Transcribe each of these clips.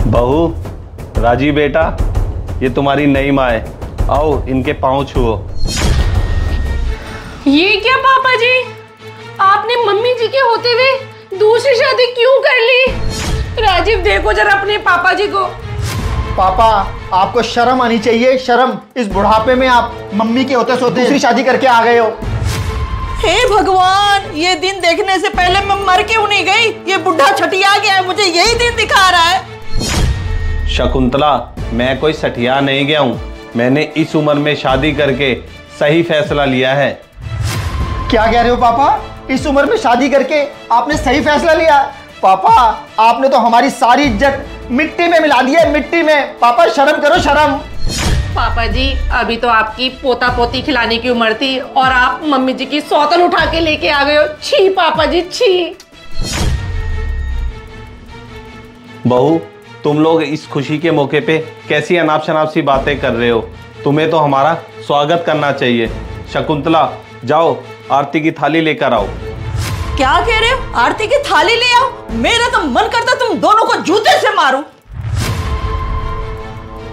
बहू, राजी बेटा, ये तुम्हारी नई माँ है। आओ इनके पाँव छुओ। ये क्या पापा जी, आपने मम्मी जी के होते हुए दूसरी शादी क्यों कर ली? राजीव देखो जरा अपने पापा जी को। पापा, आपको शर्म आनी चाहिए, शर्म। इस बुढ़ापे में आप मम्मी के होते सोते दूसरी शादी करके आ गए हो। हे भगवान, ये दिन देखने से पहले मैं मर क्यों नहीं गई? ये बुढ़ा छठिया गया है, मुझे यही दिन दिखा रहा है। शकुंतला, मैं कोई सठिया नहीं गया हूँ। मैंने इस उम्र में शादी करके सही फैसला लिया है। क्या कह रहे हो पापा? इस उम्र में शादी करके आपने सही फैसला लिया? पापा, आपने तो हमारी सारी इज्जत मिट्टी में मिला दी है, मिट्टी में। पापा शर्म करो, शर्म। पापा जी, अभी तो आपकी पोता पोती खिलाने की उम्र थी और आप मम्मी जी की सौतन उठा के लेके आ गए हो। छी पापा जी, छी। बहू, तुम लोग इस खुशी के मौके पे कैसी अनाप शनाप सी बातें कर रहे हो? तुम्हें तो हमारा स्वागत करना चाहिए। शकुंतला, जाओ आरती की थाली लेकर आओ। क्या कह रहे हो? आरती की थाली ले आओ? मेरा तो मन करता तुम दोनों को जूते से मारूं।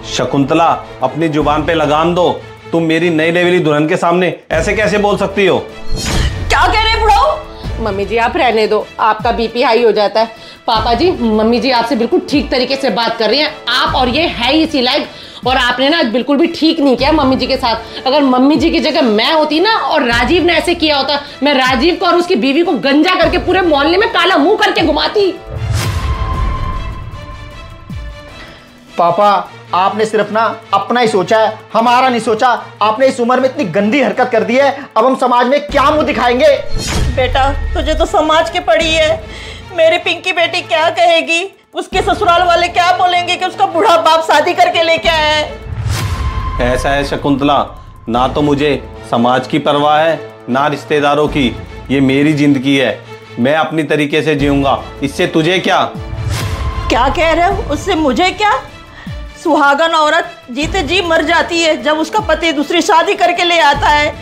शकुंतला, अपनी जुबान पे लगाम दो। तुम मेरी नई लेवली दुल्हन के सामने ऐसे कैसे बोल सकती हो? क्या कह रहे बुढ़ाओ? मम्मी जी आप रहने दो, आपका बीपी हाई हो जाता है। पापा जी, मम्मी जी आपसे बिल्कुल ठीक तरीके से बात कर रही हैं। आप और ये है इसी लायक, और आपने ना बिल्कुल भी ठीक नहीं किया मम्मी जी के साथ। अगर मम्मी जी की जगह मैं होती ना और राजीव ने ऐसे किया होता, मैं राजीव को और उसकी बीवी को गंजा करके पूरे मोहल्ले में काला मुंह करके घुमाती। पापा, आपने सिर्फ ना अपना ही सोचा है, हमारा नहीं सोचा। आपने इस उम्र में इतनी गंदी हरकत कर दी है, अब हम समाज में क्या मुंह दिखाएंगे? बेटा, तुझे तो समाज की पड़ी है। मेरी पिंकी बेटी क्या कहेगी? उसके ससुराल वाले क्या बोलेंगे कि उसका बूढ़ा बाप शादी करके लेके आया है? ऐसा है शकुंतला, ना तो मुझे समाज की परवाह है ना रिश्तेदारों की। ये मेरी जिंदगी है, मैं अपनी तरीके से जीऊंगा। इससे तुझे क्या? क्या कह रहे हो? उससे मुझे क्या? सुहागन औरत जीते जी मर जाती है जब उसका पति दूसरी शादी करके ले आता है।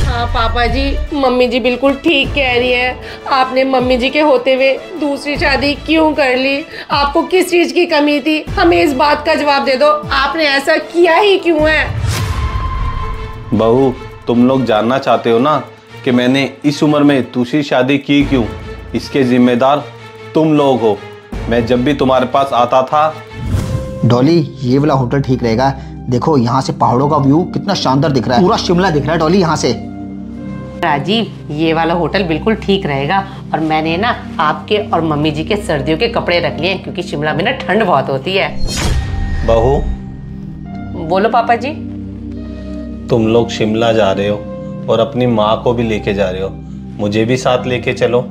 हाँ पापा जी, मम्मी जी बिल्कुल ठीक कह रही है। आपने मम्मी जी के होते हुए दूसरी शादी क्यों कर ली? आपको किस चीज की कमी थी? हमें इस बात का जवाब दे दो, आपने ऐसा किया ही क्यों है? बहू, तुम लोग जानना चाहते हो ना कि मैंने इस उम्र में दूसरी शादी की क्यों? इसके जिम्मेदार तुम लोग हो। मैं जब भी तुम्हारे पास आता था। डॉली, ये वाला होटल ठीक रहेगा। देखो यहाँ से पहाड़ों का व्यू कितना शानदार दिख रहा है, पूरा शिमला दिख रहा है डॉली यहाँ से। राजीव, ये वाला होटल बिल्कुल ठीक रहेगा। और मैंने ना आपके और मम्मी जी के सर्दियों के कपड़े रख लिए हैं, क्योंकि शिमला में ना ठंड बहुत होती है। बहू, बोलो पापा जी। तुम लोग शिमला जा रहे हो और अपनी माँ को भी लेके जा रहे हो, मुझे भी साथ लेके चलो।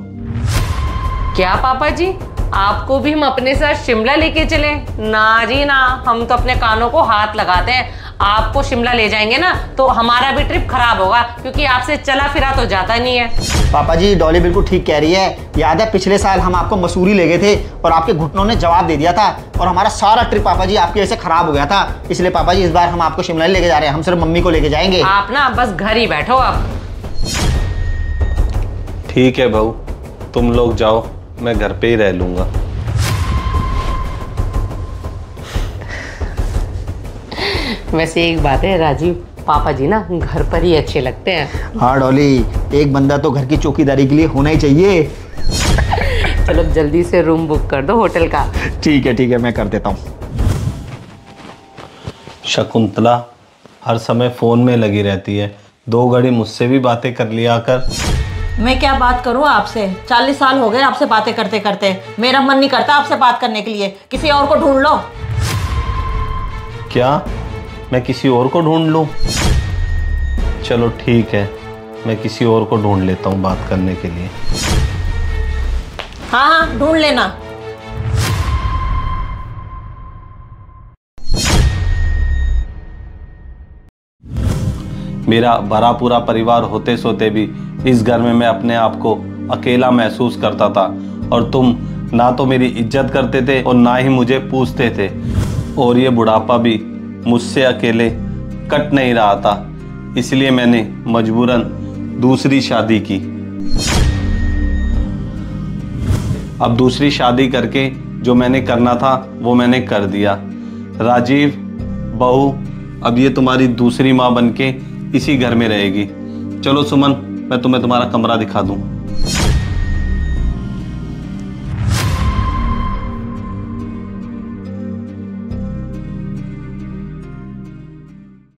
क्या पापा जी, आपको भी हम अपने साथ शिमला लेके चले? ना जी ना, हम तो अपने कानों को हाथ लगाते हैं। आपको शिमला ले जाएंगे ना तो हमारा भी ट्रिप खराब होगा, क्योंकि आपसे चला फिरा तो जाता नहीं है। पापा जी, डॉली बिल्कुल ठीक कह रही है। याद है पिछले साल हम आपको मसूरी ले गए थे और आपके घुटनों ने जवाब दे दिया था, और हमारा सारा ट्रिप पापा जी आपकी वजह से खराब हो गया था। इसलिए पापा जी इस बार हम आपको शिमला लेके जा रहे हैं, हम सिर्फ मम्मी को लेके जाएंगे। आप ना बस घर ही बैठो अब। ठीक है बहू, तुम लोग जाओ, मैं घर पे ही रह लूंगा। वैसे एक बात है राजीव, पापा जी ना घर पर ही अच्छे लगते हैं। हाँ डॉली, एक बंदा तो घर की चौकीदारी के लिए होना ही चाहिए। चलो जल्दी से रूम बुक कर दो होटल का। ठीक है, मैं कर देता हूँ। शकुंतला हर समय फोन में लगी रहती है, 2 घड़ी मुझसे भी बातें कर लिया कर। मैं क्या बात करूं आपसे? 40 साल हो गए आपसे बातें करते करते। मेरा मन नहीं करता आपसे बात करने के लिए, किसी और को ढूंढ लो। क्या मैं किसी और को ढूंढ लूं? चलो ठीक है, मैं किसी और को ढूंढ लेता हूं बात करने के लिए। हाँ, ढूंढ लेना। मेरा भरा पूरा परिवार होते सोते भी इस घर में मैं अपने आप को अकेला महसूस करता था, और तुम ना तो मेरी इज्जत करते थे और ना ही मुझे पूछते थे। और ये बुढ़ापा भी मुझसे अकेले कट नहीं रहा था, इसलिए मैंने मजबूरन दूसरी शादी की। अब दूसरी शादी करके जो मैंने करना था वो मैंने कर दिया। राजीव, बहू, अब ये तुम्हारी दूसरी माँ बनके इसी घर में रहेगी। चलो सुमन, मैं तुम्हें तुम्हारा कमरा दिखा दूँ।